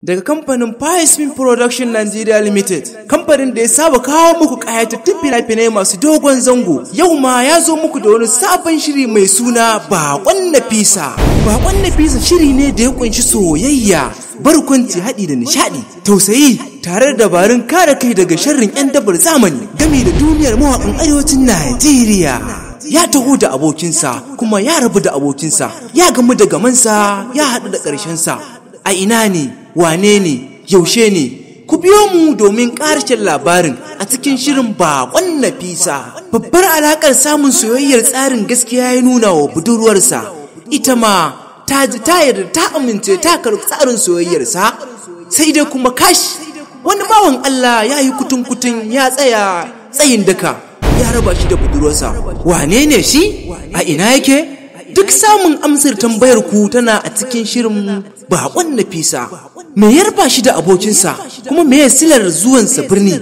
daga kamfanin Piesmin Production Nigeria Limited, kamfanin da ya saba kawo muku kayatattun fina-finai masu dogon zango. Yau ma ya zo muku da wani sabon shiri mai suna Baƙon Nafisa. Baƙon Nafisa shiri ne da ya kunshi soyayya, barkwanci haɗi da nishaɗi, tausayi tare da dabarun kare kai daga sharrin 'yan dabar zamani game da duniyar mawaƙan arewacin Najeriya. Ya taho da abokinsa kuma ya rabu da abokinsa, ya gamu da gamansa ya haɗu da ƙarshensa. A ina ne, wane ne, yaushe ne? Ku biyo mu domin ƙarshen labarin a cikin shirin Baƙon Nafisa. Babbar alaƙar samun soyayyar tsarin gaskiya ya nuna wa budurwarsa, ita ma ta ji ta yarda ta amince ta karɓi tsarin soyayyarsa. Sai dai kuma kash, wani bawan Allah ya yi kutun ya tsaya tsayin daka, ya raba shi da budurwarsa. Wane ne shi? A ina yake? Duk samun amsar tambayar ku tana a cikin shirin Baƙon Nafisa. Me ya raba shi da abokinsa, kuma me ya silar zuwansa birni?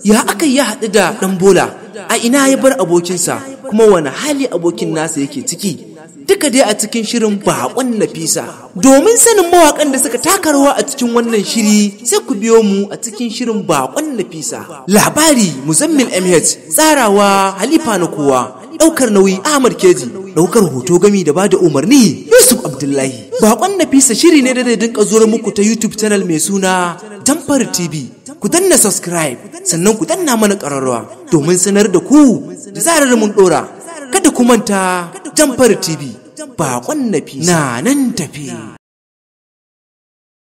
Ya aka ya haɗu da ɗan bola? A ina ya bar abokinsa, kuma wani hali abokin nasa yake ciki? Duka dai a cikin shirin Baƙon Nafisa. Domin sanin mawaƙan da suka taka rawa a cikin wannan shiri, sai ku biyo mu a cikin shirin Baƙon Nafisa. Labari Muzammil MH, tsarawa Halifa na kowa, ɗaukar nauyi Ahmad Keji, ɗaukar hoto gami da bada umarni Yusuf Abdullahi. Baƙon Nafisa shiri ne da zai dinka zuwa muku ta YouTube channel mai suna Jamfar TV. Ku danna subscribe, sannan ku danna mana ƙararrawa domin sanar da ku da zarar mun ɗora. Kada ku manta, Jamfar TV, Baƙon Nafisa na nan tafi.